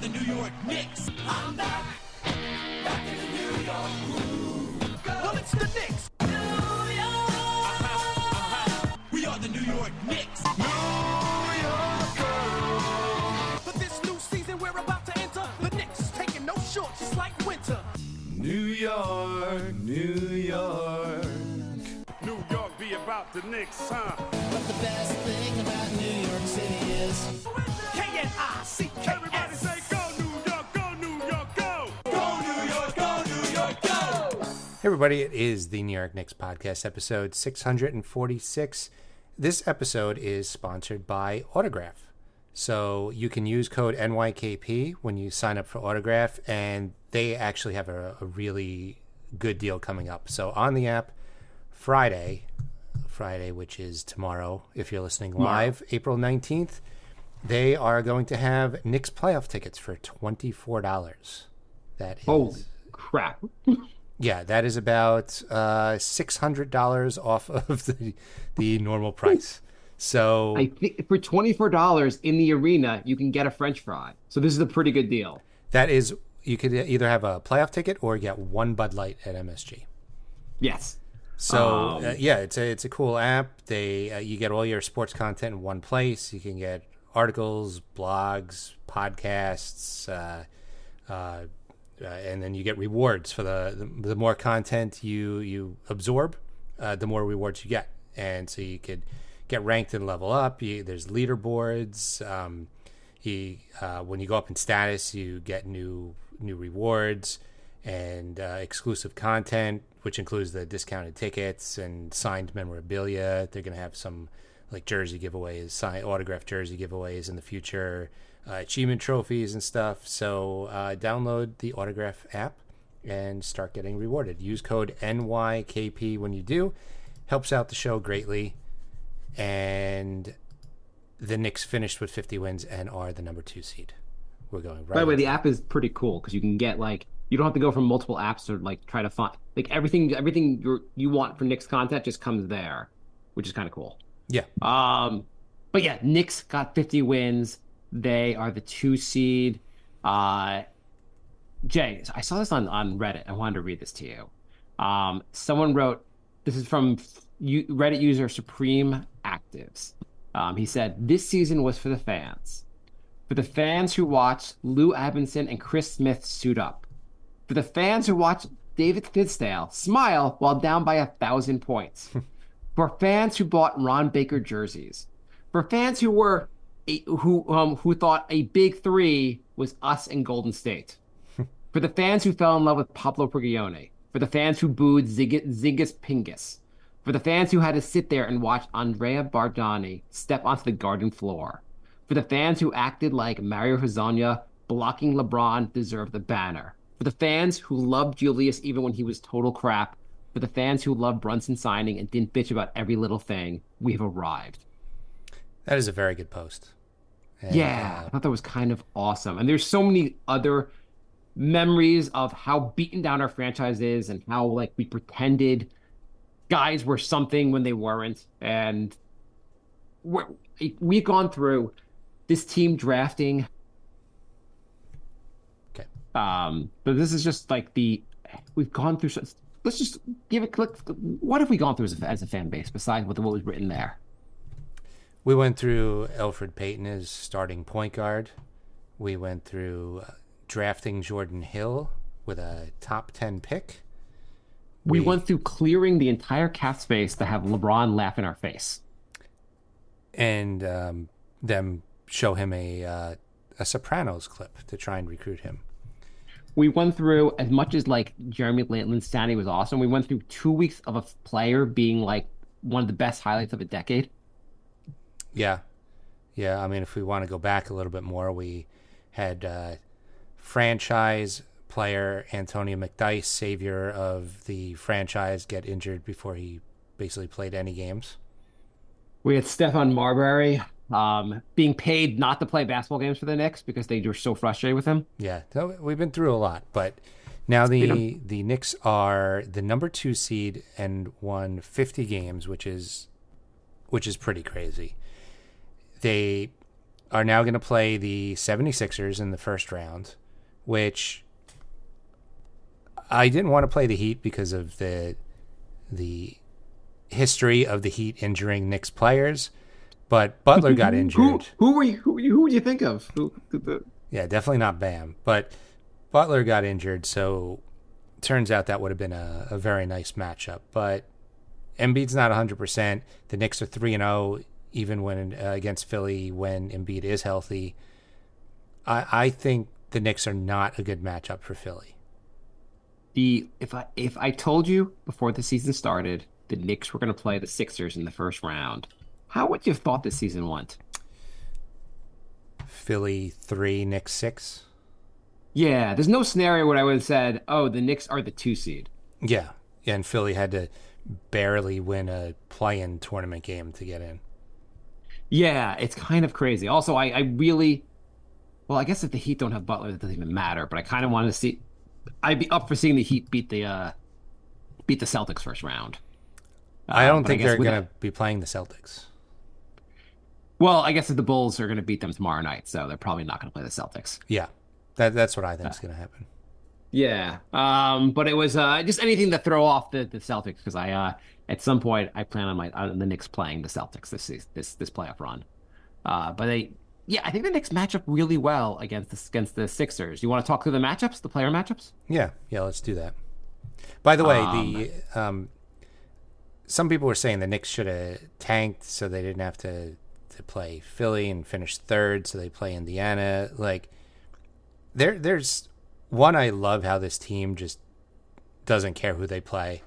the New York Knicks. I'm back in the New York groove. Well, it's the Knicks. New York. We are the New York Knicks. New York. For this new season we're about to enter, the Knicks is taking no shorts, just like winter. New York, New York. New York be about the Knicks, huh? But the best thing about New York City is K-N-I-C-K. Everybody say go New York, go New York, go! Go New York, go New York, go! Hey everybody, it is the New York Knicks podcast, episode 646. This episode is sponsored by Autograph. So you can use code NYKP when you sign up for Autograph, and they actually have a really good deal coming up. So on the app, Friday, which is tomorrow, if you're listening live, April 19th, they are going to have Knicks playoff tickets for $24. That is... Holy crap. Yeah, that is about $600 off of the normal price. So I think for $24 in the arena, you can get a French fry. So this is a pretty good deal. that is, you could either have a playoff ticket or get one Bud Light at MSG. Yes. So yeah, it's a cool app. You get all your sports content in one place. You can get articles, blogs, podcasts, and then you get rewards for the more content you absorb, the more rewards you get. And so you could get ranked and level up. There's leaderboards. When you go up in status, you get new rewards and exclusive content, which includes the discounted tickets and signed memorabilia. They're going to have some like jersey giveaways, autographed jersey giveaways in the future, achievement trophies and stuff. So download the Autograph app and start getting rewarded. Use code NYKP when you do. Helps out the show greatly. And the Knicks finished with 50 wins and are the number 2 seed. We're going right. By the way, the app is pretty cool because you can get you don't have to go from multiple apps to try to find everything you want for Knicks content just comes there, which is kind of cool. Yeah. But yeah, Knicks got 50 wins. They are the 2 seed. Jay, I saw this on Reddit. I wanted to read this to you. Someone wrote, this is from Reddit user Supreme Actives. He said, this season was for the fans. For the fans who watched Lou Abinson and Chris Smith suit up. For the fans who watched David Fizdale smile while down by 1,000 points. For fans who bought Ron Baker jerseys. For fans who thought a big three was us and Golden State. For the fans who fell in love with Pablo Prigioni. For the fans who booed Zingas Pingus. For the fans who had to sit there and watch Andrea Bargnani step onto the garden floor. For the fans who acted like Mario Hezonja blocking LeBron deserved the banner. For the fans who loved Julius even when he was total crap. For the fans who loved Brunson signing and didn't bitch about every little thing, we've arrived. That is a very good post. And, yeah, I thought that was kind of awesome. And there's so many other memories of how beaten down our franchise is and how we pretended guys were something when they weren't. And we've gone through this team drafting. Okay. But this is just we've gone through. Let's just give it. What have we gone through as a fan base besides what was written there? We went through Elfrid Payton as starting point guard. We went through drafting Jordan Hill with a top 10 pick. We went through clearing the entire cap space to have LeBron laugh in our face. And them show him a Sopranos clip to try and recruit him. We went through, as much as Jeremy Linsanity was awesome, we went through 2 weeks of a player being one of the best highlights of a decade. Yeah. I mean, if we want to go back a little bit more, we had franchise player Antonio McDyess, savior of the franchise, get injured before he basically played any games. We had Stephon Marbury being paid not to play basketball games for the Knicks because they were so frustrated with him. Yeah, so we've been through a lot, but now the Knicks are the number 2 seed and won 50 games, which is pretty crazy. They are now going to play the 76ers in the first round, which I didn't want to play the Heat because of the history of the Heat injuring Knicks players, but Butler got injured. Who would you think of? Yeah, definitely not Bam, but Butler got injured, so turns out that would have been a very nice matchup. But Embiid's not 100%. The Knicks are 3-0 even when against Philly when Embiid is healthy. I think the Knicks are not a good matchup for Philly. If I told you before the season started the Knicks were going to play the Sixers in the first round, how would you have thought this season went? Philly 3, Knicks 6. Yeah, there's no scenario where I would have said, "Oh, the Knicks are the 2 seed." Yeah, and Philly had to barely win a play-in tournament game to get in. Yeah, it's kind of crazy. Also, I really, well, I guess if the Heat don't have Butler, it doesn't even matter. But I kind of want to see. I'd be up for seeing the Heat beat the Celtics first round. I don't But think guess they're with going to that- be playing the Celtics. Well, I guess if the Bulls are going to beat them tomorrow night, so they're probably not going to play the Celtics. Yeah, that's what I think is going to happen. Yeah. But it was just anything to throw off the Celtics because I at some point I plan on the Knicks playing the Celtics this playoff run. I think the Knicks match up really well against the Sixers. You want to talk through the matchups, the player matchups? Yeah, let's do that. By the way, some people were saying the Knicks should have tanked so they didn't have to play Philly and finish third, so they play Indiana. Like, there's one, I love how this team just doesn't care who they play.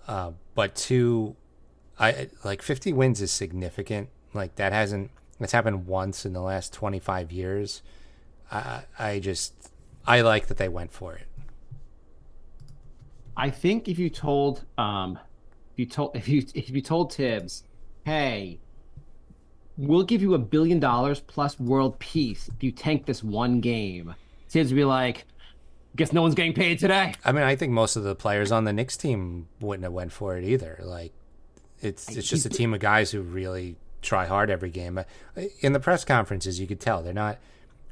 But two, I like 50 wins is significant. Like that's happened once in the last 25 years. I like that they went for it. I think if you told Tibbs, hey, we'll give you $1 billion plus world peace if you tank this one game, Tibbs would be like, guess no one's getting paid today. I mean, I think most of the players on the Knicks team wouldn't have went for it either. Like, it's just a team of guys who really try hard every game. In the press conferences, you could tell they're not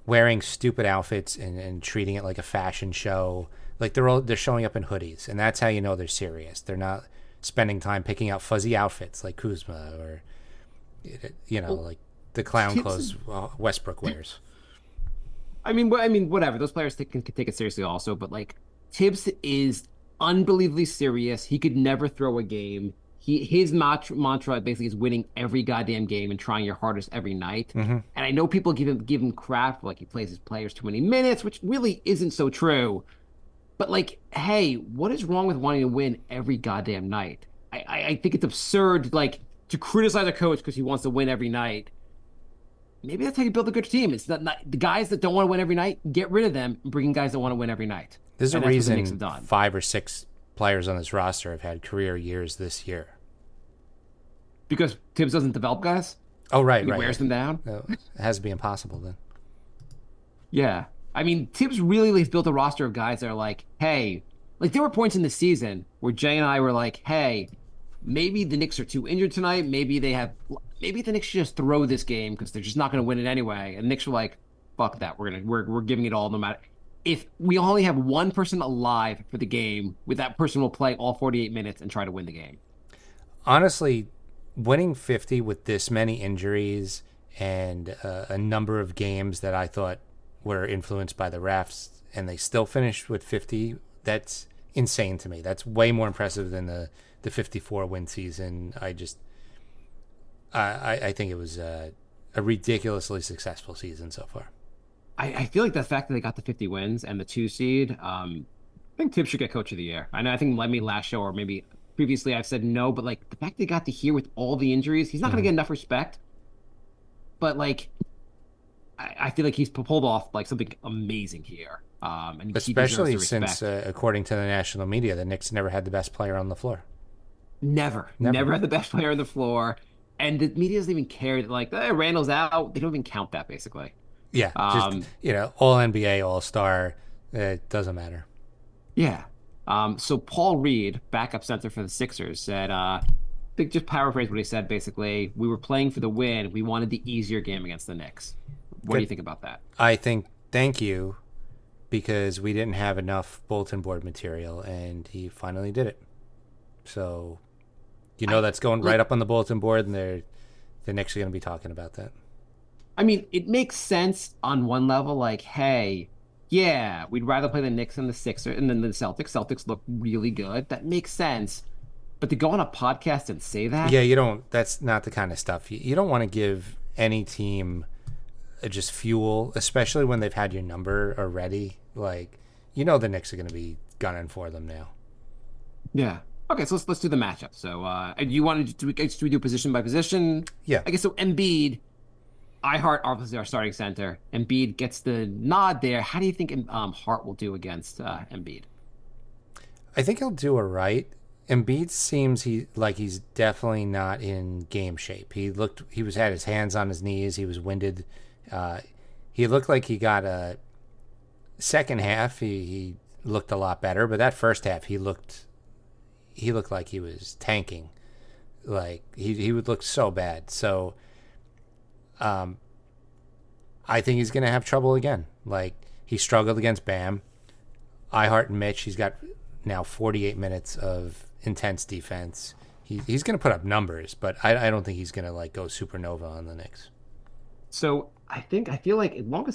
wearing stupid outfits and treating it like a fashion show. Like they're showing up in hoodies, and that's how you know they're serious. They're not spending time picking out fuzzy outfits like Kuzma or like the clown clothes Westbrook wears. I mean, whatever. Those players can take it seriously also, but like Tibbs is unbelievably serious. He could never throw a game. His mantra basically is winning every goddamn game and trying your hardest every night. Mm-hmm. And I know people give him crap for like he plays his players too many minutes, which really isn't so true. But like, hey, what is wrong with wanting to win every goddamn night? I think it's absurd, like, to criticize a coach because he wants to win every night. Maybe that's how you build a good team. It's not the guys that don't want to win every night, get rid of them and bring in guys that want to win every night. There's a And that's what the Knicks reason have done. 5 or 6 players on this roster have had career years this year. Because Tibbs doesn't develop guys. Oh, right. He wears them down. It has to be impossible then. Yeah. I mean, Tibbs really has built a roster of guys that are like, hey, like there were points in the season where Jay and I were like, hey, maybe the Knicks are too injured tonight. Maybe the Knicks should just throw this game because they're just not going to win it anyway. And the Knicks were like, fuck that. We're giving it all no matter. If we only have one person alive for the game, with that person will play all 48 minutes and try to win the game. Honestly, winning 50 with this many injuries and a number of games that I thought were influenced by the refs, and they still finished with 50, that's insane to me. That's way more impressive than the 54 win season. I think it was a ridiculously successful season so far. I feel like the fact that they got the 50 wins and the 2 seed, I think Tibbs should get Coach of the Year. I know I think maybe last show or maybe previously I've said no, but like the fact they got to here with all the injuries, he's not going to get enough respect. But like, I feel like he's pulled off like something amazing here. And especially since, according to the national media, the Knicks never had the best player on the floor. Never had the best player on the floor. And the media doesn't even care. Like, Randall's out. They don't even count that, basically. Yeah, just, all NBA, all-star, it doesn't matter. Yeah. So Paul Reed, backup center for the Sixers, said, just paraphrase what he said, basically, we were playing for the win. We wanted the easier game against the Knicks. What do you think about that? I think thank you, because we didn't have enough bulletin board material, and he finally did it. So, that's going right up on the bulletin board, and they're next going to be talking about that. I mean, it makes sense on one level, like, hey, yeah, we'd rather play the Knicks than the Sixers and then the Celtics. Celtics look really good. That makes sense. But to go on a podcast and say that? Yeah, that's not the kind of stuff. You don't want to give any team just fuel, especially when they've had your number already. Like, the Knicks are going to be gunning for them now. Yeah. Okay, so let's do the matchup. So, you want to do we do position by position? Yeah. I guess so. Embiid, Hart, obviously our starting center. Embiid gets the nod there. How do you think Hart will do against Embiid? I think he'll do all right. Embiid seems he's definitely not in game shape. He had his hands on his knees. He was winded. He looked like he got a second half. He looked a lot better, but that first half he looked like he was tanking. Like he would look so bad. So, I think he's going to have trouble again. Like he struggled against Bam, Ihart, and Mitch. He's got now 48 minutes of intense defense. He's going to put up numbers, but I don't think he's going to like go supernova on the Knicks. So I feel like as long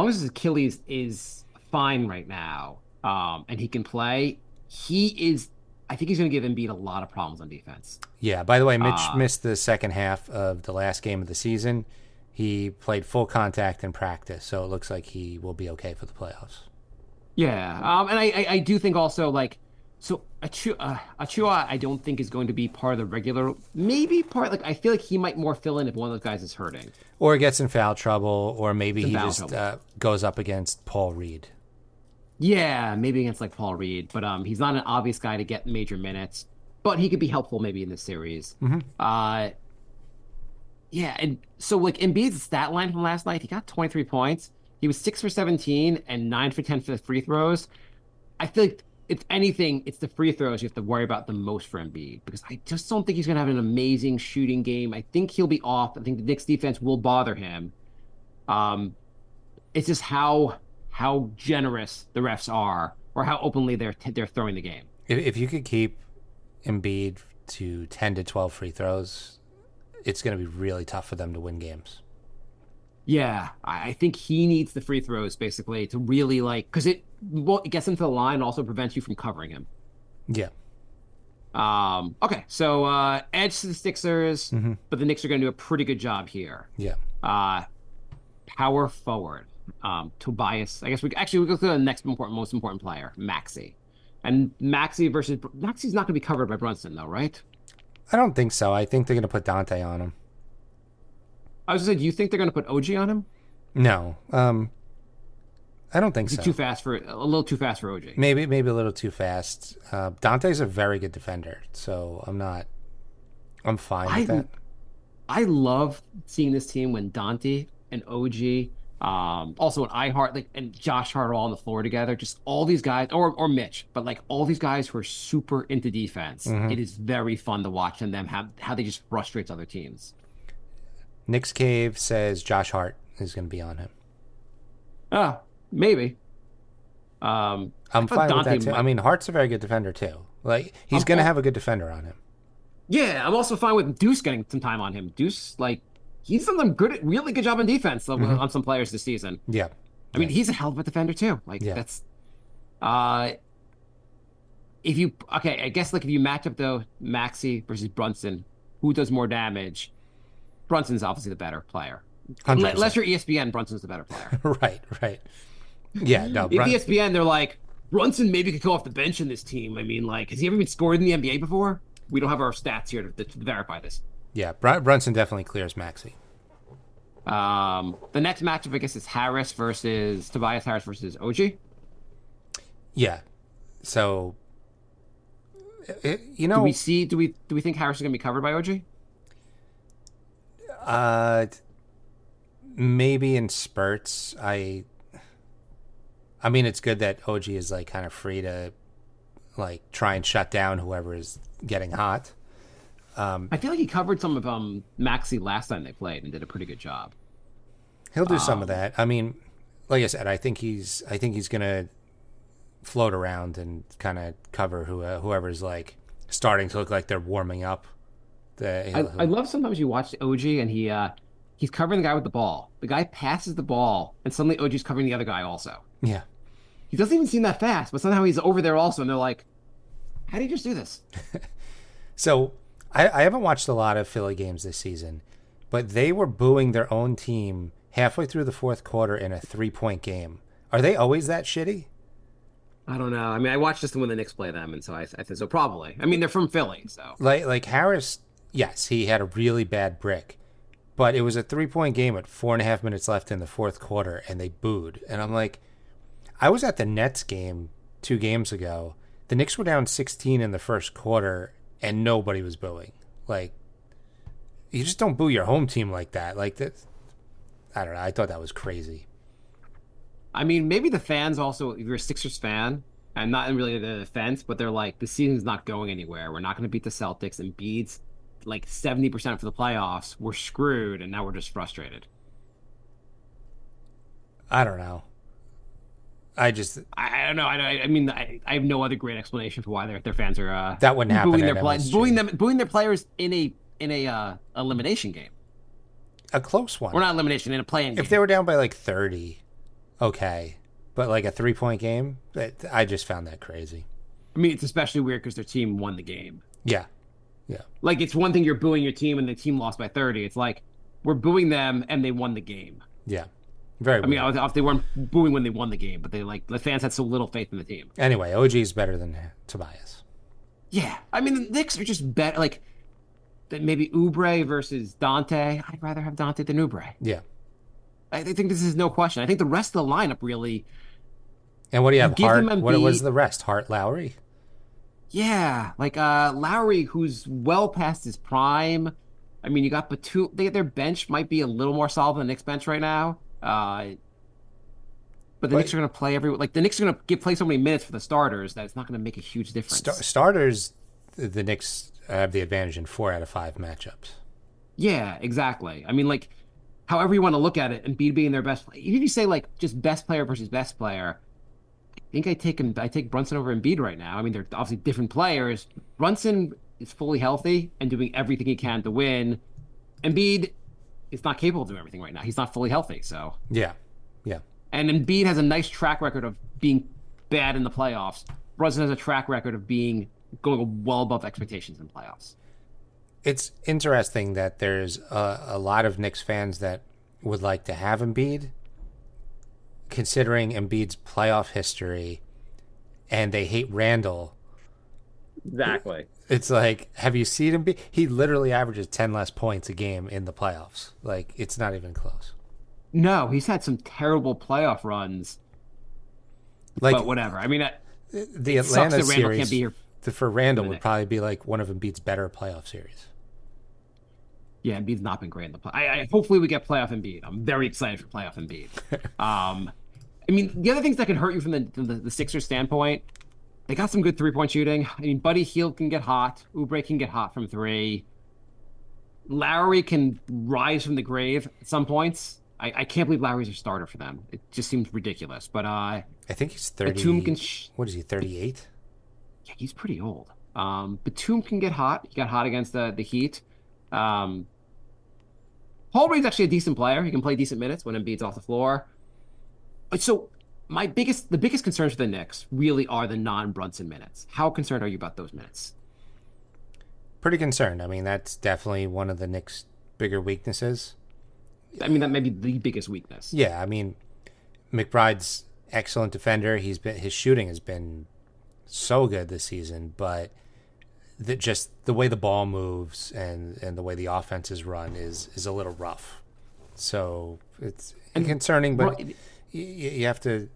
as his Achilles is fine right now, and he can play, I think he's going to give Embiid a lot of problems on defense. Yeah. By the way, Mitch missed the second half of the last game of the season. He played full contact in practice, so it looks like he will be okay for the playoffs. Yeah. And I do think also like. So Achua, I don't think is going to be part of the regular. Maybe part like I feel like he might more fill in if one of those guys is hurting, or gets in foul trouble, or maybe he just goes up against Paul Reed. Yeah, maybe against like Paul Reed, but he's not an obvious guy to get major minutes. But he could be helpful maybe in this series. Mm-hmm. Yeah, and so like Embiid's stat line from last night, he got 23 points. He was 6 for 17 and 9 for 10 for the free throws. I feel like. If anything, it's the free throws you have to worry about the most for Embiid, because I just don't think he's going to have an amazing shooting game. I think he'll be off. I think the Knicks defense will bother him. It's just how generous the refs are, or how openly they're throwing the game. If you could keep Embiid to 10 to 12 free throws, it's going to be really tough for them to win games. Yeah, I think he needs the free throws basically to really because it gets him to the line, also prevents you from covering him. Yeah. Okay, so edge to the Sixers, but the Knicks are going to do a pretty good job here. Yeah. Power forward, Tobias. I guess we go to the next most important player, Maxey, and Maxey's not going to be covered by Brunson though, right? I don't think so. I think they're going to put Dante on him. I was going to say, do you think they're going to put OG on him? No. I don't think so. A little too fast for OG. Maybe a little too fast. Dante's a very good defender, so I'm fine with that. I love seeing this team when Dante and OG, also an Ihart, and Josh Hart are all on the floor together. Just all these guys, or Mitch, but all these guys who are super into defense. It is very fun to watch them how they just frustrates other teams. Nick's Cave says Josh Hart is going to be on him. Oh, maybe. I'm fine with that too. I mean, Hart's a very good defender too. Like he's going to have a good defender on him. Yeah, I'm also fine with Deuce getting some time on him. Deuce, he's done some really good job on defense on some players this season. Yeah. I mean, he's a hell of a defender too. That's. I guess if you match up though Maxey versus Brunson, who does more damage? Brunson's obviously the better player. 100%. Unless you're ESPN, Brunson's the better player. Right. Yeah, no. If ESPN, they're like, Brunson maybe could go off the bench in this team. I mean, has he ever been scored in the NBA before? We don't have our stats here to verify this. Yeah, Brunson definitely clears Maxey. The next matchup, I guess, is Tobias Harris versus OG. Yeah. So, do we think Harris is going to be covered by OG? Maybe in spurts. I mean, it's good that OG is kind of free to try and shut down whoever is getting hot. I feel like he covered some of Maxey last time they played and did a pretty good job. He'll do some of that. I mean, like I said, I think he's gonna float around and kind of cover whoever's like starting to look like they're warming up. I love sometimes you watch OG and he's covering the guy with the ball. The guy passes the ball, and suddenly OG's covering the other guy also. Yeah. He doesn't even seem that fast, but somehow he's over there also, and they're like, how do you just do this? So I haven't watched a lot of Philly games this season, but they were booing their own team halfway through the fourth quarter in a 3-point game. Are they always that shitty? I don't know. I mean, I watched just when the Knicks play them, and so I think so probably. I mean, they're from Philly, so. Like Harris, yes, he had a really bad brick, but it was a 3-point game at 4.5 minutes left in the fourth quarter, and they booed. And I'm like, I was at the Nets game 2 games ago. The Knicks were down 16 in the first quarter, and nobody was booing. Like, you just don't boo your home team like that. Like that, I don't know. I thought that was crazy. I mean, maybe the fans also, if you're a Sixers fan, and not really the defense, but they're like, the season's not going anywhere. We're not going to beat the Celtics, and Embiid's like 70% for the playoffs. We're screwed, and now we're just frustrated. I don't know. I don't know. I mean, I have no other great explanation for why their fans are that wouldn't happen booing at MSG. booing their players in a elimination game. A close one. Or not elimination, in a play-in game. If they were down by like 30, okay, but like a 3-point game, I just found that crazy. I mean, it's especially weird because their team won the game. Yeah. Like, it's one thing you're booing your team and the team lost by 30. It's like we're booing them and they won the game. Yeah. Very weird. I mean, if they weren't booing when they won the game, but the fans had so little faith in the team. Anyway, OG is better than Tobias. Yeah. I mean, the Knicks are just better. Like, maybe Oubre versus Dante. I'd rather have Dante than Oubre. Yeah. I think this is no question. I think the rest of the lineup really. And what do you have? Hart? What was the rest? Hart, Lowry? Yeah. Like, Lowry, who's well past his prime. I mean, you got Batum. Their bench might be a little more solid than the Knicks bench right now. But the Knicks are going to play the Knicks are going to play so many minutes for the starters that it's not going to make a huge difference. Starters, the Knicks have the advantage in 4 out of 5 matchups. Yeah, exactly. I mean, like, however you want to look at it, Embiid being their best player. Even if you say like just best player versus best player, I think I take Brunson over Embiid right now. I mean, they're obviously different players. Brunson is fully healthy and doing everything he can to win. Embiid is not capable of doing everything right now. He's not fully healthy, so. Yeah. And Embiid has a nice track record of being bad in the playoffs. Brunson has a track record of going well above expectations in playoffs. It's interesting that there's a lot of Knicks fans that would like to have Embiid, considering Embiid's playoff history, and they hate Randall. Exactly. It's like, have you seen Embiid? He literally averages 10 less points a game in the playoffs. Like, it's not even close. No, he's had some terrible playoff runs. Like, but whatever. I mean, the Atlanta sucks that Randall series can't be here for Randall would probably be like one of Embiid's better playoff series. Yeah, Embiid's not been great in the play. Hopefully we get playoff Embiid. I'm very excited for playoff Embiid. I mean, the other things that can hurt you from the Sixers standpoint, they got some good 3-point shooting. I mean, Buddy Hield can get hot. Oubre can get hot from 3. Lowry can rise from the grave at some points. I can't believe Lowry's a starter for them. It just seems ridiculous. But I think he's 30. Batum can what is he, 38? Yeah, he's pretty old. Batum can get hot. He got hot against the Heat. Holmgren's actually a decent player. He can play decent minutes when Embiid's off the floor. So the biggest concerns for the Knicks really are the non-Brunson minutes. How concerned are you about those minutes? Pretty concerned. I mean, that's definitely one of the Knicks' bigger weaknesses. I mean, that may be the biggest weakness. Yeah, I mean, McBride's excellent defender. His shooting has been so good this season, but just the way the ball moves and the way the offense is run is a little rough. So it's concerning, but you have to.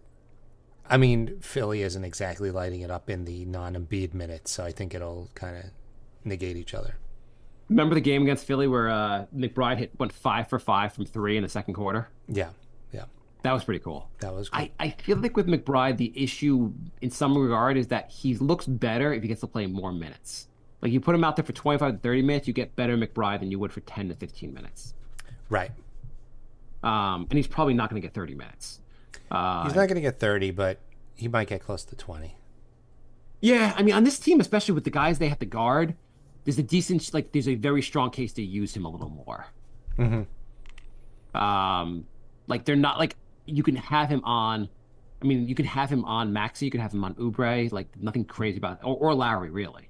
I mean, Philly isn't exactly lighting it up in the non-Embiid minutes, so I think it'll kind of negate each other. Remember the game against Philly where McBride went 5 for 5 from 3 in the second quarter? Yeah. That was pretty cool. That was cool. I feel like with McBride, the issue in some regard is that he looks better if he gets to play more minutes. Like, you put him out there for 25 to 30 minutes, you get better McBride than you would for 10 to 15 minutes. Right. And he's probably not going to get 30 minutes. He's not going to get 30, but he might get close to 20. Yeah, I mean, on this team, especially with the guys they have to guard, there's a very strong case to use him a little more. Like they're not like you can have him on. I mean, you can have him on Maxey, you can have him on Oubre, like nothing crazy about it. Or Lowry, really.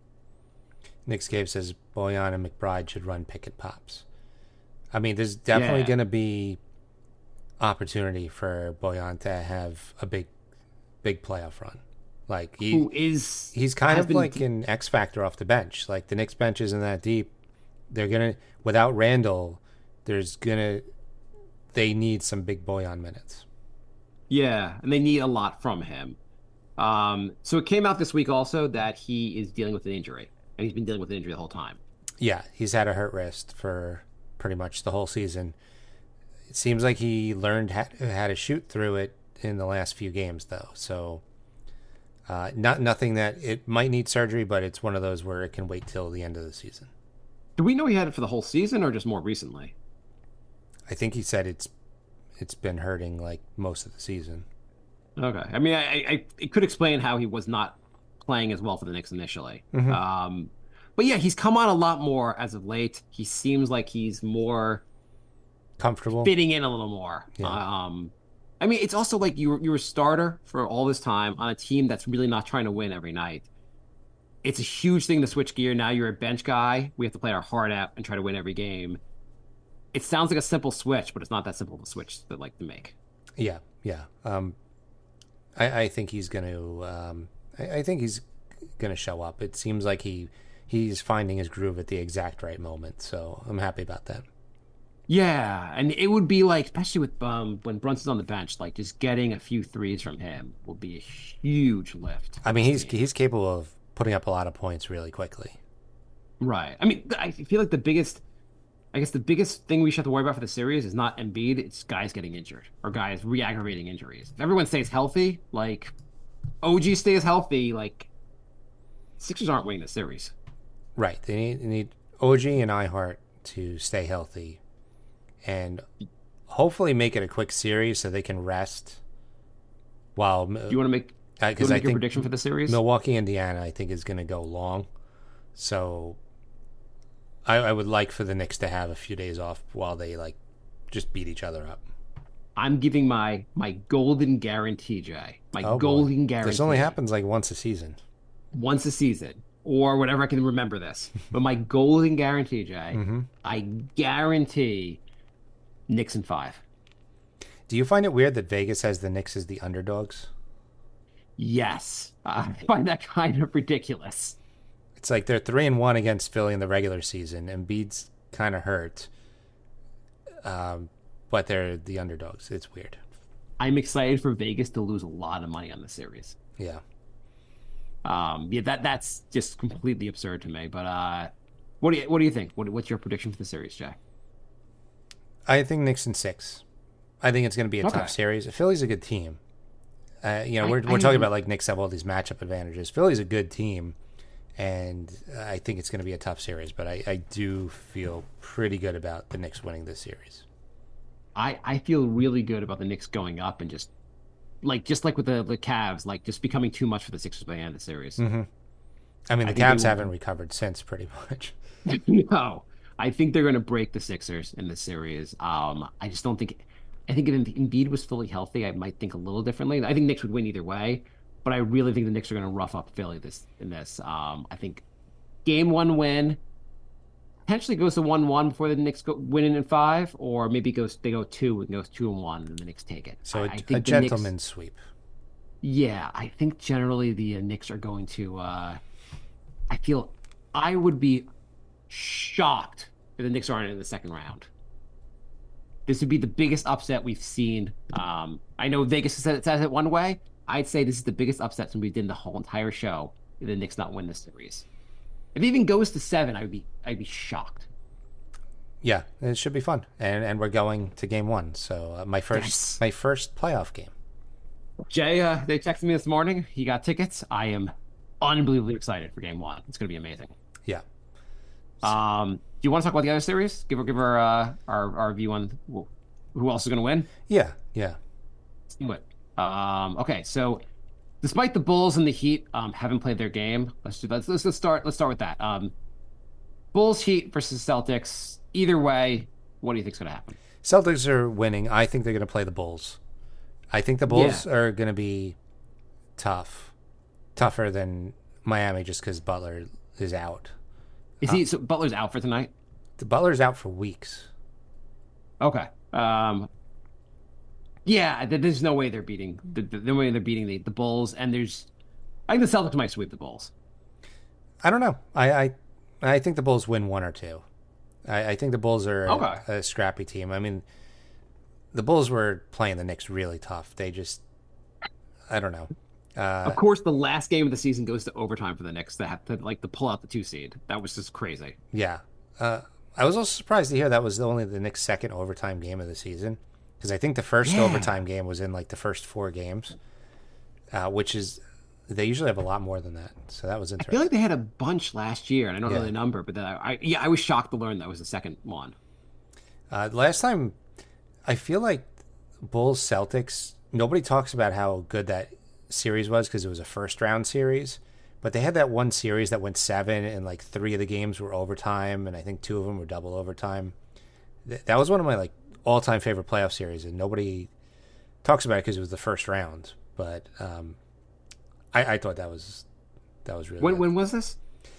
Nick Scape says Boyan and McBride should run pick and pops. I mean, there's definitely going to be opportunity for Boyan to have a big playoff run. Like he's kind of like an X factor off the bench. Like the Knicks bench isn't that deep. They're gonna without Randall, they need some big Boyan minutes. Yeah, and they need a lot from him. So it came out this week also that he is dealing with an injury, and he's been dealing with an injury the whole time. Yeah, he's had a hurt wrist for pretty much the whole season. It seems like he learned how to shoot through it in the last few games, though. So, nothing that it might need surgery, but it's one of those where it can wait till the end of the season. Do we know he had it for the whole season or just more recently? I think he said it's been hurting like most of the season. Okay, I mean, it could explain how he was not playing as well for the Knicks initially. But yeah, he's come on a lot more as of late. He seems like he's more comfortable, fitting in a little more. Yeah. I mean, it's also like you were a starter for all this time on a team that's really not trying to win every night. It's a huge thing to switch gear. Now you're a bench guy. We have to play our heart out and try to win every game. It sounds like a simple switch, but it's not that simple of a switch to make. Yeah. I think he's going to. I think he's going to show up. It seems like he's finding his groove at the exact right moment. So I'm happy about that. Yeah, and it would be like, especially with when Brunson's on the bench, like just getting a few threes from him will be a huge lift. I mean, he's capable of putting up a lot of points really quickly. Right. I mean, I feel like the biggest thing we should have to worry about for the series is not Embiid, it's guys getting injured or guys re-aggravating injuries. If everyone stays healthy, like OG stays healthy, like Sixers aren't winning the series. Right. They need OG and iHeart to stay healthy and hopefully make it a quick series so they can rest. While do you want to make your prediction for the series? Milwaukee, Indiana, I think is going to go long. So I would like for the Knicks to have a few days off while they like just beat each other up. I'm giving my golden guarantee, Jay. Golden guarantee. This only happens like once a season. Once a season. Or whatever I can remember this. But my golden guarantee, Jay, I guarantee Knicks in 5. Do you find it weird that Vegas has the Knicks as the underdogs? Yes. I find that kind of ridiculous. It's like they're 3-1 against Philly in the regular season. Embiid's kind of hurt. But they're the underdogs. It's weird. I'm excited for Vegas to lose a lot of money on the series. Yeah. That's just completely absurd to me. But what do you think? What's your prediction for the series, Jack? I think Knicks in 6. I think it's going to be a tough series. Philly's a good team. We're talking about like Knicks have all these matchup advantages. Philly's a good team, and I think it's going to be a tough series. But I do feel pretty good about the Knicks winning this series. I feel really good about the Knicks going up and just like with the Cavs, like just becoming too much for the Sixers by the end of the series. Mm-hmm. I mean, the Cavs haven't recovered since pretty much. No, I think they're going to break the Sixers in this series. I just don't think. I think if Embiid was fully healthy, I might think a little differently. I think Knicks would win either way, but I really think the Knicks are going to rough up Philly in this. I think game 1 win potentially goes to 1-1 before the Knicks win in 5, or maybe they go 2 and goes 2-1 and the Knicks take it. So I think a gentleman's sweep. Yeah, I think generally the Knicks are going to. I feel I would be shocked if the Knicks aren't in the second round. This would be the biggest upset we've seen. I know Vegas says it one way. I'd say this is the biggest upset since we did the whole entire show if the Knicks not win this series. If it even goes to 7, I'd be shocked. Yeah, it should be fun, and we're going to game 1. So my first playoff game. Jay, they texted me this morning. He got tickets. I am unbelievably excited for game 1. It's going to be amazing. Yeah. Do you want to talk about the other series? Give our view on. Who else is going to win? Yeah, yeah. Let's do it. Okay, so despite the Bulls and the Heat haven't played their game, let's start with that. Bulls Heat versus Celtics. Either way, what do you think's going to happen? Celtics are winning. I think they're going to play the Bulls. I think the Bulls are going to be tougher than Miami just because Butler is out. Is he? So Butler's out for tonight. The Butler's out for weeks. Okay. Yeah, there's no way they're beating the way they're beating the Bulls, and I think the Celtics might sweep the Bulls. I don't know. I think the Bulls win one or two. I think the Bulls are a scrappy team. I mean, the Bulls were playing the Knicks really tough. They just, I don't know. Of course, the last game of the season goes to overtime for the Knicks. They have to to pull out the 2 seed. That was just crazy. Yeah. I was also surprised to hear that was only the Knicks' second overtime game of the season, because I think the first overtime game was in the first 4 games, which is they usually have a lot more than that. So that was interesting. I feel like they had a bunch last year, and I don't know the number, but I was shocked to learn that was the second one. Last time, I feel like Bulls Celtics. Nobody talks about how good that series was because it was a first round series. But they had that one series that went 7, and 3 of the games were overtime, and I think 2 of them were double overtime. That was one of my all-time favorite playoff series, and nobody talks about it because it was the first round. But I thought that was really good. When was this? It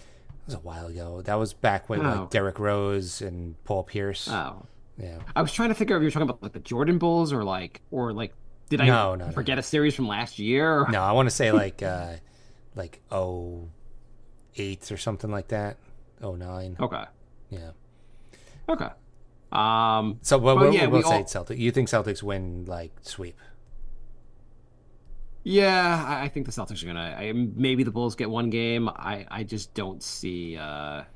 was a while ago. That was back when Derrick Rose and Paul Pierce. Oh, yeah. I was trying to figure out if you were talking about the Jordan Bulls or did I no, forget a series from last year? No, I want to say 08 or something like that. 09. Okay. Yeah. Okay. So we'll say Celtics. You think Celtics win sweep? Yeah, I think the Celtics are gonna. Maybe the Bulls get one game. I just don't see. I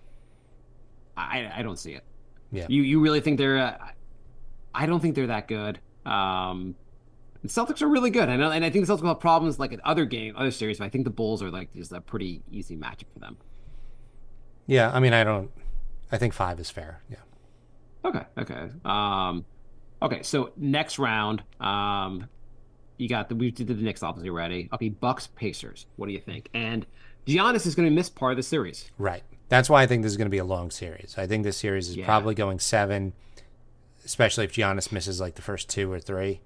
don't see it. Yeah. You really think they're? I don't think they're that good. The Celtics are really good, and I think the Celtics will have problems in other series. But I think the Bulls are just a pretty easy matchup for them. Yeah, I mean, I think 5 is fair. Yeah. Okay. Okay. So next round, we did the Knicks obviously already. Okay, Bucks Pacers. What do you think? And Giannis is going to miss part of the series. Right. That's why I think this is going to be a long series. I think this series is probably going 7, especially if Giannis misses the first 2 or 3.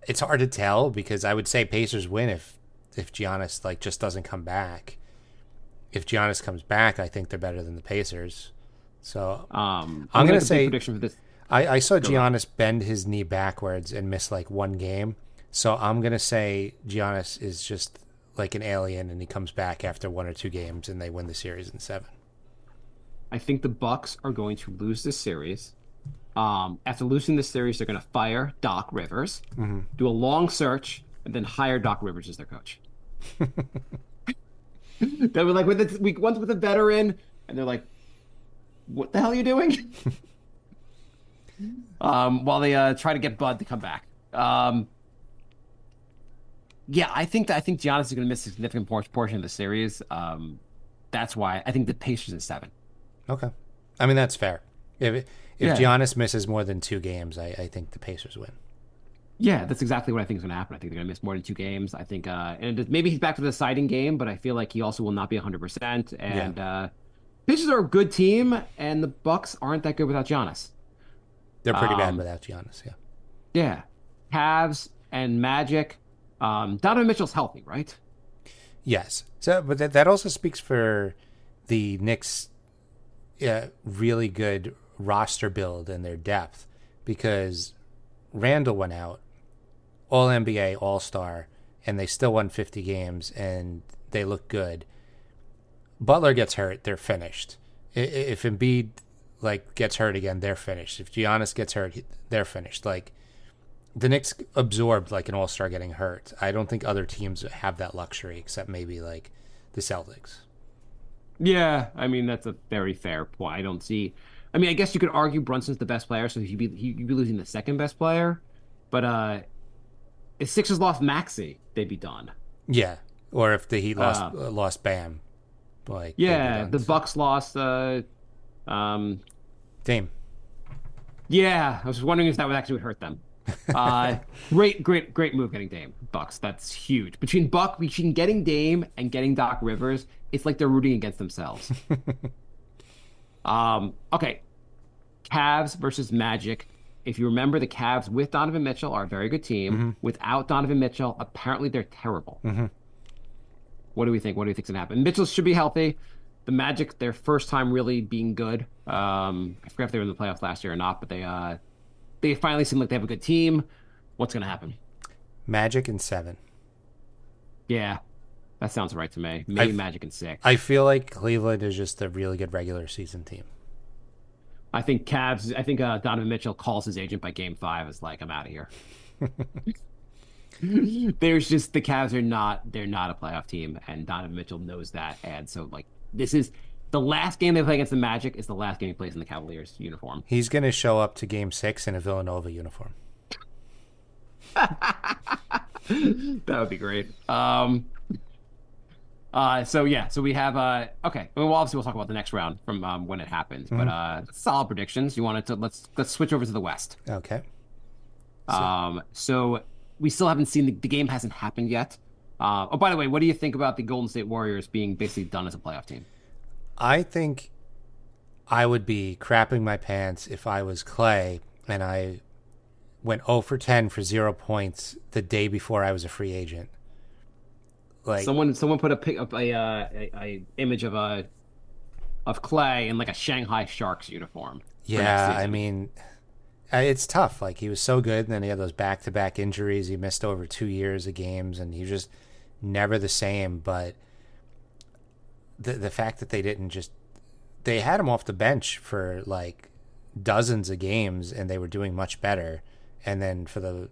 It's hard to tell because I would say Pacers win if Giannis just doesn't come back. If Giannis comes back, I think they're better than the Pacers. So I'm going to say prediction for this. I saw Giannis bend his knee backwards and miss one game. So I'm going to say Giannis is just an alien and he comes back after 1 or 2 games and they win the series in 7. I think the Bucks are going to lose this series. After losing this series, they're going to fire Doc Rivers, do a long search, and then hire Doc Rivers as their coach. They were we went with a veteran, and they're like, "What the hell are you doing?" While they try to get Bud to come back. Yeah, I think Giannis is going to miss a significant portion of the series. That's why I think the Pacers is 7. Okay, I mean that's fair. If Giannis misses more than 2 games, I think the Pacers win. Yeah, that's exactly what I think is going to happen. I think they're going to miss more than 2 games. I think, and maybe he's back to the deciding game, but I feel like he also will not be 100%. And Pacers are a good team, and the Bucks aren't that good without Giannis. They're pretty bad without Giannis. Yeah. Yeah, Cavs and Magic. Donovan Mitchell's healthy, right? Yes. So, but that also speaks for the Knicks' really good roster build and their depth, because Randall went out, All NBA, All Star, and they still won 50 games and they look good. Butler gets hurt, they're finished. If Embiid gets hurt again, they're finished. If Giannis gets hurt, they're finished. The Knicks absorbed an All-Star getting hurt. I don't think other teams have that luxury except maybe the Celtics. Yeah, I mean that's a very fair point. I don't see. I mean, I guess you could argue Brunson's the best player, so he'd be losing the second best player. But if Sixers lost Maxey, they'd be done. Yeah, or if the Heat lost Bam, the Bucks lost Dame. Yeah, I was wondering if that would actually hurt them. Uh, great move getting Dame. Bucks. That's huge. Between getting Dame and getting Doc Rivers, it's like they're rooting against themselves. Okay. Cavs versus Magic. If you remember, the Cavs with Donovan Mitchell are a very good team. Without Donovan Mitchell, apparently they're terrible. What do we think? What do you think's gonna happen? Mitchell should be healthy. The Magic, their first time really being good. I forgot if they were in the playoffs last year or not, but they finally seem like they have a good team. What's gonna happen? Magic in 7. Yeah, that sounds right to me. Maybe Magic in 6. I feel like Cleveland is just a really good regular season team. I think Donovan Mitchell calls his agent by game 5 is like, I'm out of here. There's just the Cavs they're not a playoff team, and Donovan Mitchell knows that. And so like this is the last game they play against the Magic is the last game he plays in the Cavaliers uniform. He's going to show up to game 6 in a Villanova uniform. That would be great. So we have okay. Well, obviously we'll talk about the next round from when it happens, but solid predictions. You wanted to let's switch over to the West. Okay. So we still haven't seen the game hasn't happened yet. Oh, by the way, what do you think about the Golden State Warriors being basically done as a playoff team? I think I would be crapping my pants if I was Clay and I went 0 for 10 for 0 points the day before I was a free agent. Like someone put a image of Clay in like a Shanghai Sharks uniform. Yeah, I mean, it's tough. Like he was so good, and then he had those back-to-back injuries. He missed over 2 years of games, and he was just never the same. But the fact that they had him off the bench for like dozens of games, and they were doing much better. And then for the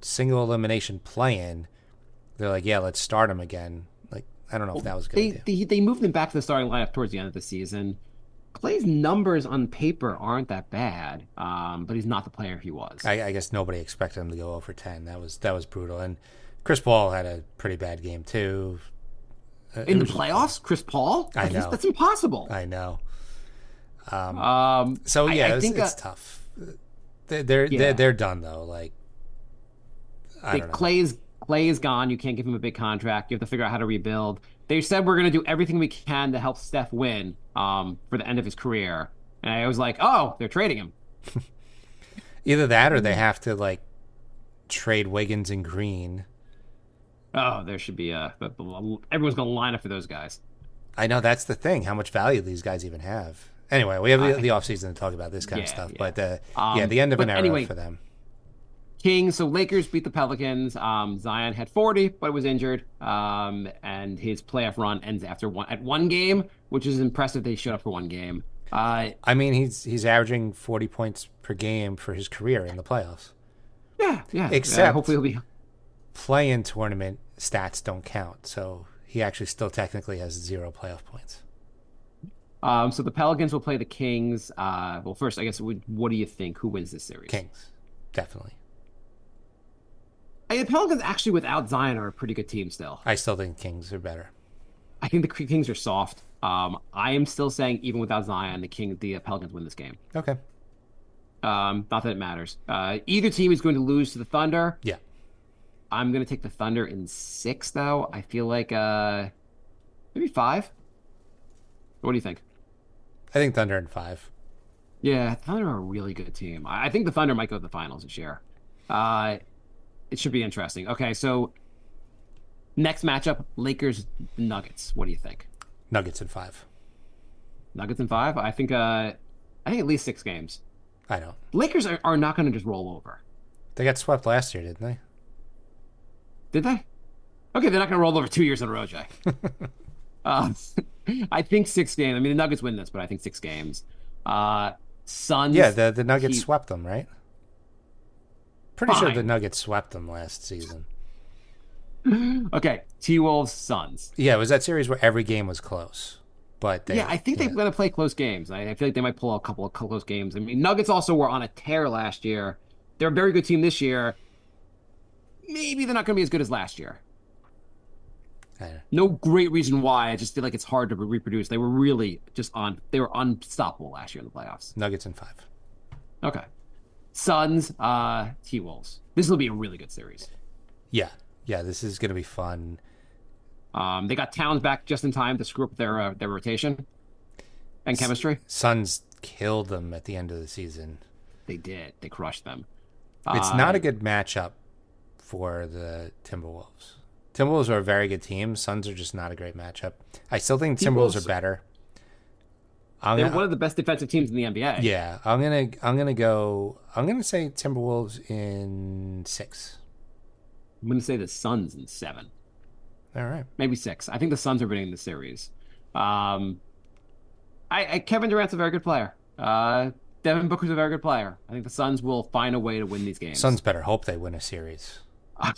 single elimination play-in, they're like, yeah, let's start him again. Like, I don't know if that was good. They moved him back to the starting lineup towards the end of the season. Clay's numbers on paper aren't that bad, but he's not the player he was. I guess nobody expected him to go 0 for 10. That was brutal. And Chris Paul had a pretty bad game too. In the playoffs, Chris Paul? I know. That's impossible. I know. So yeah, it's tough. They're done though. Like, I don't know. Clay is gone. You can't give him a big contract. You have to figure out how to rebuild. They said we're going to do everything we can to help Steph win for the end of his career. And I was like, oh, they're trading him. Either that or they have to like trade Wiggins and Green. Oh, there should be everyone's going to line up for those guys. I know, that's the thing. How much value these guys even have. Anyway, we have the offseason to talk about this kind of stuff. Yeah. But the end of an era for them. Kings, so Lakers beat the Pelicans. Zion had 40, but was injured. And his playoff run ends at one game, which is impressive that he showed up for one game. I mean, he's averaging 40 points per game for his career in the playoffs. Yeah. Except hopefully he'll be play-in tournament stats don't count, so he actually still technically has 0 playoff points. So the Pelicans will play the Kings. Well, first, I guess, what do you think? Who wins this series? Kings, definitely. The Pelicans actually without Zion are a pretty good team still. I still think Kings are better. I think the Kings are soft. I am still saying even without Zion, the Pelicans win this game. Okay. Not that it matters. Either team is going to lose to the Thunder. Yeah. I'm going to take the Thunder in 6, though. I feel like maybe 5. What do you think? I think Thunder in 5. Yeah, Thunder are a really good team. I think the Thunder might go to the finals this year. It should be interesting. Okay, so next matchup, Lakers Nuggets. What do you think? Nuggets in 5. Nuggets in 5? I think at least 6 games. I don't. Lakers are not going to just roll over. They got swept last year, didn't they? Did they? Okay, they're not going to roll over 2 years in a row, Jay. I think 6 games. I mean, the Nuggets win this, but I think 6 games. Suns. Yeah, the Nuggets swept them, right? Pretty sure the Nuggets swept them last season. Okay, T-Wolves, Suns. Yeah, it was that series where every game was close. But I think they're going to play close games. I feel like they might pull a couple of close games. I mean, Nuggets also were on a tear last year. They're a very good team this year. Maybe they're not going to be as good as last year. No great reason why. I just feel like it's hard to reproduce. They were really they were unstoppable last year in the playoffs. Nuggets in 5. Okay. Suns, T-Wolves. This will be a really good series. Yeah, yeah, this is gonna be fun. They got Towns back just in time to screw up their rotation and chemistry. Suns killed them at the end of the season. They did. They crushed them. It's not a good matchup for the Timberwolves. Timberwolves are a very good team. Suns are just not a great matchup. I still think Timberwolves are better. They're one of the best defensive teams in the NBA. Yeah, I'm gonna say Timberwolves in 6. I'm going to say the Suns in 7, All right. maybe 6. I think the Suns are winning the series. Kevin Durant's a very good player. Devin Booker's a very good player. I think the Suns will find a way to win these games. Suns better hope they win a series. I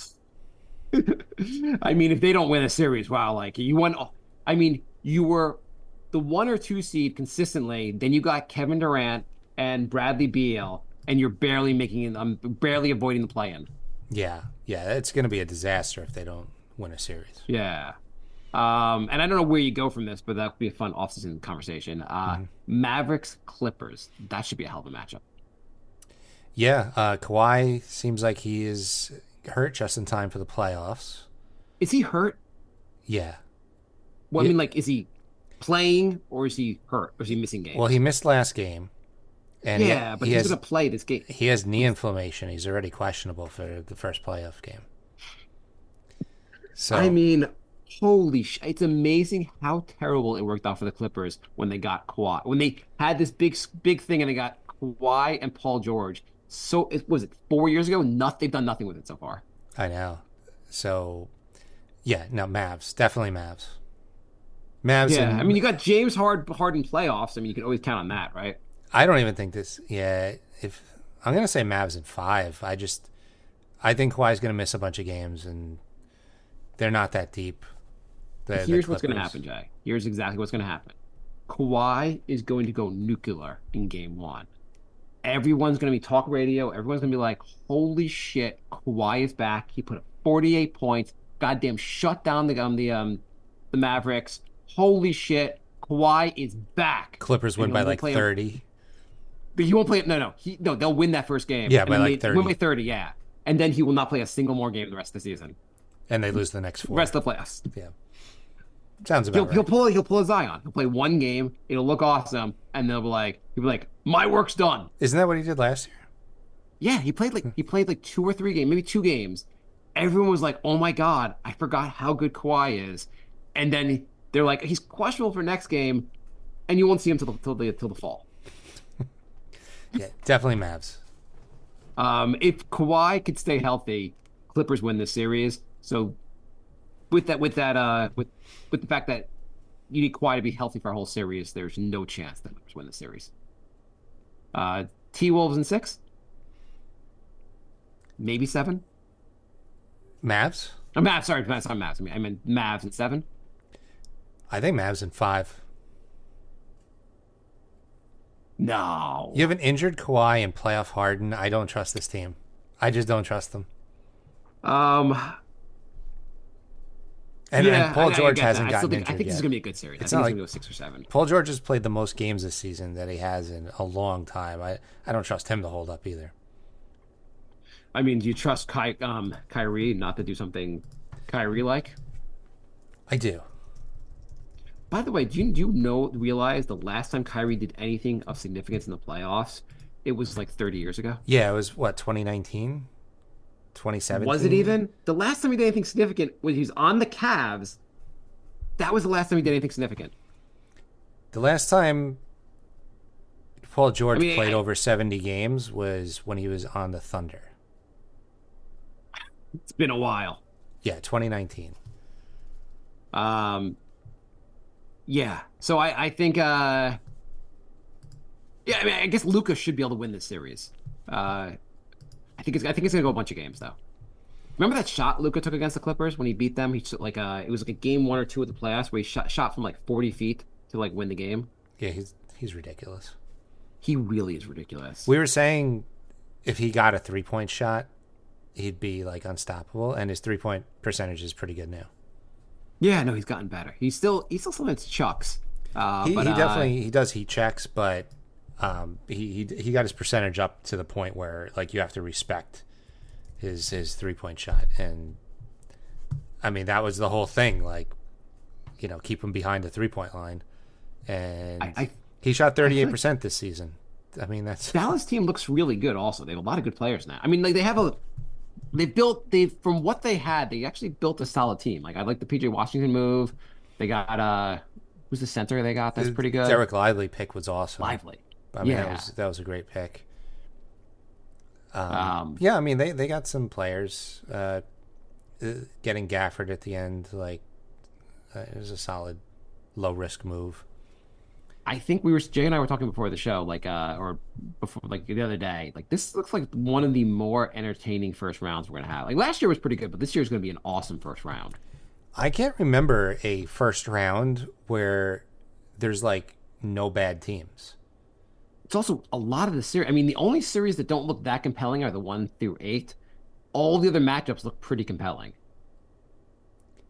mean, if they don't win a series, wow, like you won. I mean, you were the 1 or 2 seed consistently. Then you got Kevin Durant and Bradley Beal, and you're barely barely avoiding the play-in. Yeah, it's going to be a disaster if they don't win a series. Yeah. And I don't know where you go from this, but that would be a fun offseason conversation. Mavericks Clippers. That should be a hell of a matchup. Yeah, Kawhi seems like he is hurt just in time for the playoffs. Is he hurt? Yeah. Well, I mean, like, is he playing or is he hurt? Or is he missing games? Well, he missed last game. And but he's going to play this game. He has knee inflammation. He's already questionable for the first playoff game. So I mean, holy shit. It's amazing how terrible it worked out for the Clippers when they got Kawhi. When they had this big thing and they got Kawhi and Paul George. So, was it 4 years ago? They've done nothing with it so far. I know. So, yeah, no, Mavs. Definitely Mavs. Mavs. Yeah, I mean, you got James Harden playoffs. I mean, you can always count on that, right? I don't even think this. Yeah, if I'm gonna say Mavs in 5. I think Kawhi's gonna miss a bunch of games, and they're not that deep. Here's what's gonna happen, Jay. Here's exactly what's gonna happen. Kawhi is going to go nuclear in Game 1. Everyone's gonna be talk radio. Everyone's gonna be like, "Holy shit, Kawhi is back! He put up 48 points. Goddamn, shut down the Mavericks. Holy shit, Kawhi is back." Clippers win by like 30. But he won't play it. No. They'll win that first game. Yeah, by like 30. Win by 30, yeah. And then he will not play a single more game the rest of the season. And they lose the next 4. Rest of the playoffs. Yeah. Sounds about right. He'll pull a Zion. He'll play one game. It'll look awesome. And he'll be like, my work's done. Isn't that what he did last year? Yeah, he played like 2 or 3 games, maybe 2 games. Everyone was like, oh my God, I forgot how good Kawhi is. And then they're like, he's questionable for next game, and you won't see him till the fall. Yeah, definitely Mavs. If Kawhi could stay healthy, Clippers win this series. So with the fact that you need Kawhi to be healthy for a whole series, there's no chance that Clippers win the series. T-Wolves in 6, maybe 7. Mavs? Mavs. Sorry, Mavs. I meant Mavs in 7. I think Mavs in 5. No. You have an injured Kawhi and playoff Harden. I don't trust this team. I just don't trust them. And Paul George hasn't gotten injured I think this is yet. going to be a good series. It's I not think it's like going to go 6 or 7. Paul George has played the most games this season that he has in a long time. I don't trust him to hold up either. I mean, do you trust Kyrie not to do something Kyrie-like? I do. By the way, do you realize the last time Kyrie did anything of significance in the playoffs, it was like 30 years ago? Yeah, it was, what, 2019? 2017? Was it even? The last time he did anything significant was he was on the Cavs. That was the last time he did anything significant. The last time Paul George played over 70 games was when he was on the Thunder. It's been a while. Yeah, 2019. Yeah. So I think I mean, I guess Luka should be able to win this series. I think it's gonna go a bunch of games though. Remember that shot Luka took against the Clippers when he beat them? He took it was like a game 1 or 2 of the playoffs where he shot from like 40 feet to like win the game. Yeah, he's ridiculous. He really is ridiculous. We were saying if he got a 3-point shot, he'd be like unstoppable, and his 3-point percentage is pretty good now. Yeah, no, he's gotten better. He's still sometimes chucks. He definitely does heat checks, but He got his percentage up to the point where like you have to respect his 3-point shot, and I mean that was the whole thing. Like, you know, keep him behind the 3-point line, and he shot 38% this season. I mean, that's Dallas team looks really good. Also, they have a lot of good players now. I mean, like from what they had, they actually built a solid team. Like I like the PJ Washington move. They got who's the center they got? That's pretty good. Derek Lively pick was awesome. Lively. I mean, that was a great pick. Yeah, I mean they got some players. Getting Gafford at the end, like it was a solid low risk move. I think Jay and I were talking before the show, like or before, like the other day. Like this looks like one of the more entertaining first rounds we're gonna have. Like last year was pretty good, but this year is gonna be an awesome first round. I can't remember a first round where there's like no bad teams. It's also a lot of the series. I mean, the only series that don't look that compelling are the 1 through 8. All the other matchups look pretty compelling.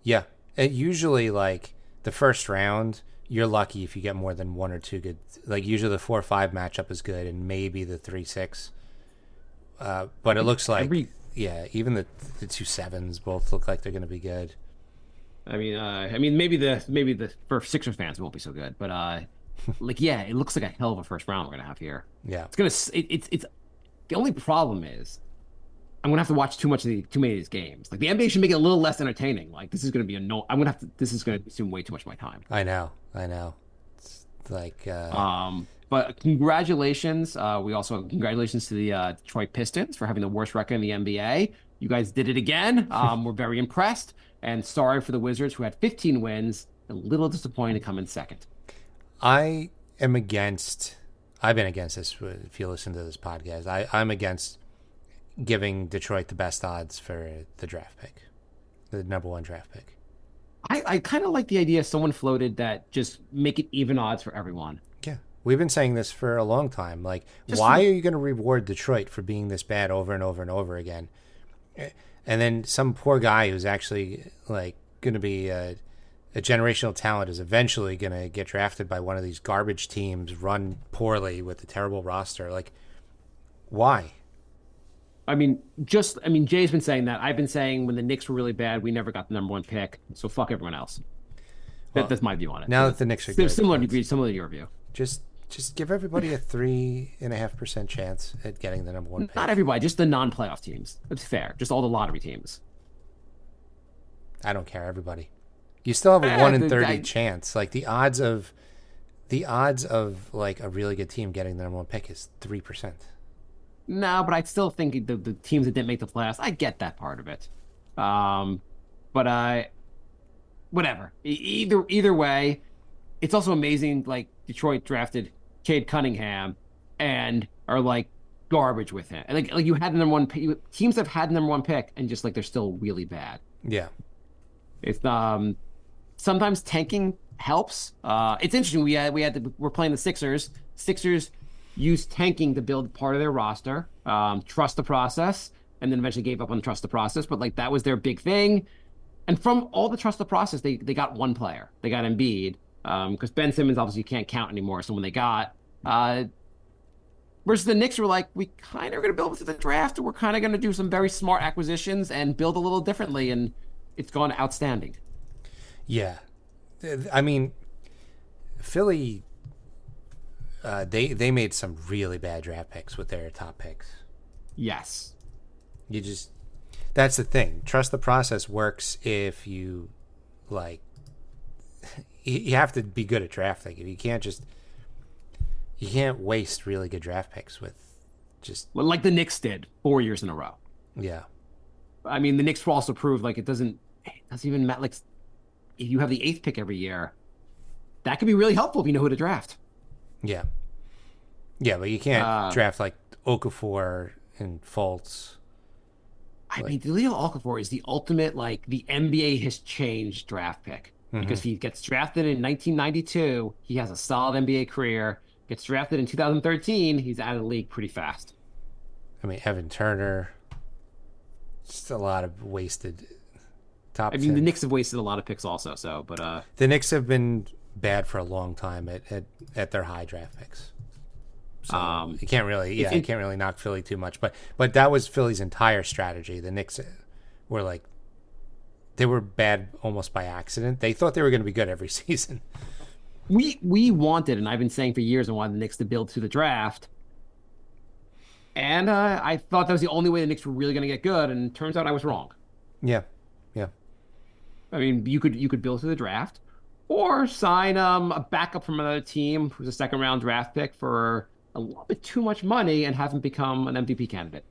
Yeah, it usually like the first round. You're lucky if you get more than 1 or 2 good. Like usually the 4-5 matchup is good, and maybe the 3-6. But it looks like even the 2-7s both look like they're going to be good. I mean, maybe the for Sixers fans it won't be so good, but like it looks like a hell of a first round we're gonna have here. Yeah, it's the only problem is I'm gonna have to watch too many of these games. Like the NBA should make it a little less entertaining. Like this is gonna be this is gonna consume way too much of my time. I know. It's like but congratulations. Congratulations to the Detroit Pistons for having the worst record in the NBA. You guys did it again. We're very impressed, and sorry for the Wizards who had 15 wins. A little disappointing to come in second. I've been against this. If you listen to this podcast, I'm against giving Detroit the best odds for the draft pick, the number 1 draft pick. I kind of like the idea someone floated that just make it even odds for everyone. Yeah. We've been saying this for a long time. Like, why are you going to reward Detroit for being this bad over and over and over again? And then some poor guy who's actually like going to be a generational talent is eventually going to get drafted by one of these garbage teams run poorly with a terrible roster. Like, why? I mean, Jay's been saying that. I've been saying when the Knicks were really bad, we never got the number 1 pick. So fuck everyone else. That's my view on it. Now that the Knicks are good, similar to your view. Just give everybody a 3.5% chance at getting the number 1 pick. Not everybody, just the non-playoff teams. That's fair. Just all the lottery teams. I don't care. Everybody. You still have a 1 in 30 chance. Like the odds of like a really good team getting the number 1 pick is 3%. No, but I still think the teams that didn't make the playoffs, I get that part of it. But whatever. Either way, it's also amazing. Like Detroit drafted Cade Cunningham and are like garbage with him. Like you had the number 1 pick. Teams have had the number 1 pick and just like they're still really bad. Yeah. It's sometimes tanking helps. It's interesting. We're playing the Sixers. Sixers used tanking to build part of their roster, trust the process, and then eventually gave up on trust the process. But like that was their big thing. And from all the trust the process, they got 1 player. They got Embiid because Ben Simmons obviously can't count anymore. So when they got versus the Knicks were like, we kind of are going to build into the draft. We're kind of going to do some very smart acquisitions and build a little differently, and it's gone outstanding. Yeah, I mean, Philly. They made some really bad draft picks with their top picks. Yes. That's the thing. Trust the process works if you like. You have to be good at drafting. You can't waste really good draft picks with just like the Knicks did 4 years in a row. Yeah. I mean, the Knicks also proved like it doesn't even matter. Like if you have the 8th pick every year, that could be really helpful if you know who to draft. Yeah. Yeah, but you can't draft like Okafor and Fultz. I mean, Jahlil Okafor is the ultimate, like, the NBA has changed draft pick. Because he gets drafted in 1992, he has a solid NBA career. Gets drafted in 2013, he's out of the league pretty fast. I mean, Evan Turner, just a lot of wasted top 10. The Knicks have wasted a lot of picks also, so, but... The Knicks have been bad for a long time at their high draft picks. So you can't really, it's you can't really knock Philly too much. But that was Philly's entire strategy. The Knicks were like, they were bad almost by accident. They thought they were going to be good every season. We wanted, and I've been saying for years, I wanted the Knicks to build through the draft. And I thought that was the only way the Knicks were really going to get good, and it turns out I was wrong. Yeah, yeah. I mean, you could build through the draft, or sign a backup from another team who's a second round draft pick for a little bit too much money and have him become an MVP candidate.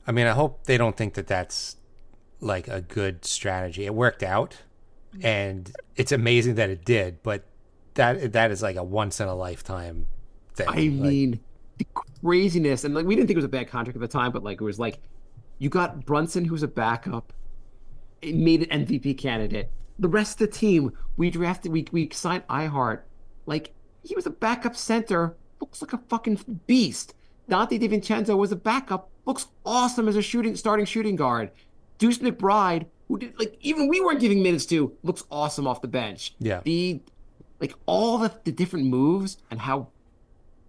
I mean, I hope they don't think that that's like a good strategy. It worked out, and it's amazing that it did, but that is like a once in a lifetime thing. I mean, the craziness, and like we didn't think it was a bad contract at the time, but like it was like you got Brunson, who's a backup, it made an MVP candidate. The rest of the team, we signed Ihart. Like, he was a backup center, looks like a fucking beast. Dante DiVincenzo was a backup, looks awesome as a starting shooting guard. Deuce McBride, who did, like, even we weren't giving minutes to, looks awesome off the bench. Yeah. All the different moves and how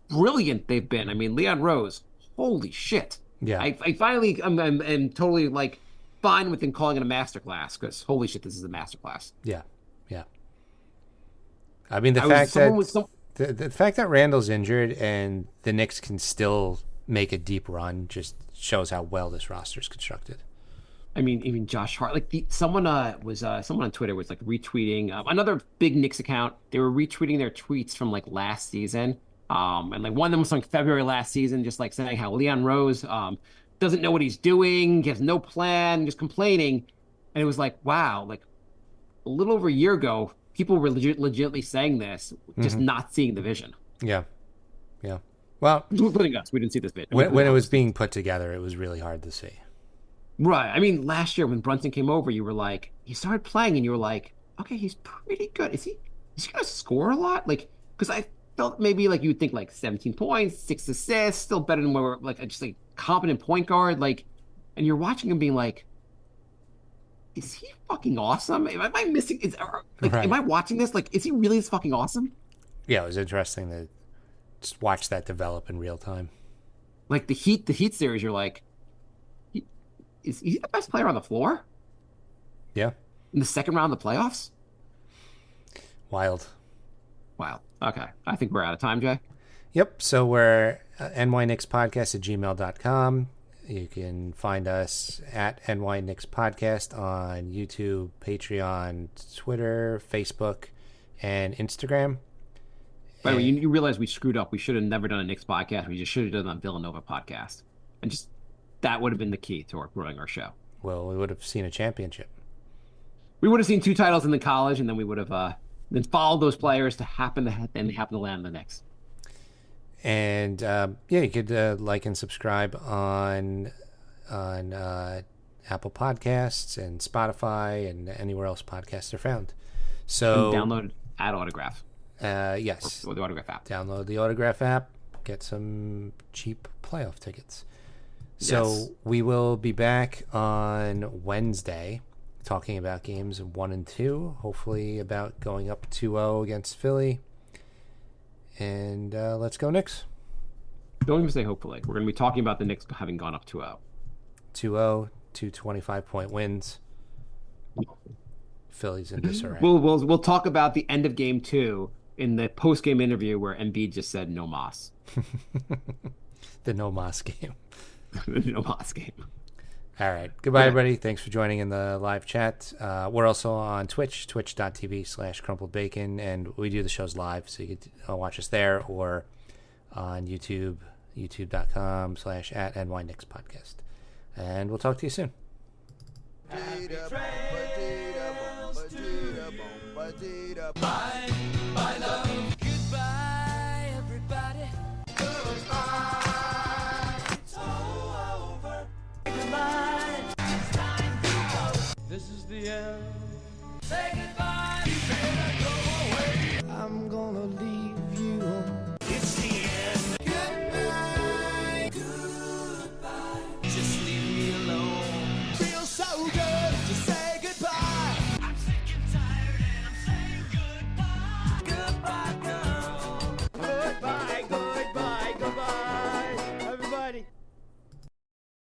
brilliant they've been. I mean, Leon Rose, holy shit. Yeah. I finally am totally, like, fine with him calling it a masterclass, because holy shit, this is a masterclass. Yeah, yeah. I mean, the fact that Randall's injured and the Knicks can still make a deep run just shows how well this roster is constructed. I mean, even Josh Hart, like someone on Twitter was like retweeting another big Knicks account. They were retweeting their tweets from like last season, and like one of them was like February last season, just like saying how Leon Rose doesn't know what he's doing, he has no plan, just complaining. And it was like, wow, like a little over a year ago, people were legitimately saying this, just not seeing the vision. Yeah. Yeah. Well, including us, we didn't see this bit. When it was being put together, it was really hard to see. Right. I mean, last year when Brunson came over, you were like, he started playing and you were like, okay, he's pretty good. Is he going to score a lot? Like, because I felt maybe like you would think like 17 points, 6 assists, still better than where like just like competent point guard. Like, and you're watching him being like, is he fucking awesome? Am I missing? Am I watching this? Like, is he really this fucking awesome? Yeah, it was interesting to just watch that develop in real time. Like the Heat series, you're like, is he the best player on the floor? Yeah. In the second round of the playoffs? Wild. Wow. Okay. I think we're out of time, Jay. Yep. So we're nyknickspodcast@gmail.com. You can find us at nyknickspodcast on YouTube, Patreon, Twitter, Facebook, and Instagram. By the way, you realize we screwed up. We should have never done a Knicks podcast. We just should have done a Villanova podcast. And just that would have been the key to growing our show. Well, we would have seen a championship. We would have seen 2 titles in the college, and then we would have then followed those players to happen to land on the Knicks. And you could like and subscribe on Apple Podcasts and Spotify and anywhere else podcasts are found. So and download at Autograph. Yes, or the Autograph app. Download the Autograph app. Get some cheap playoff tickets. So we will be back on Wednesday talking about games 1 and 2, hopefully about going up 2-0 against Philly. And let's go Knicks. Don't even say hopefully. We're going to be talking about the Knicks having gone up 2-0. 2-0, 2 25-point wins. Philly's in disarray. We'll talk about the end of game 2 in the post-game interview where Embiid just said no mas. The no mas game. No mas game. All right. Goodbye, everybody. Thanks for joining in the live chat. We're also on Twitch, twitch.tv/crumpledbacon, and we do the shows live, so you can watch us there, or on YouTube, youtube.com/@nyknickspodcast. And we'll talk to you soon. My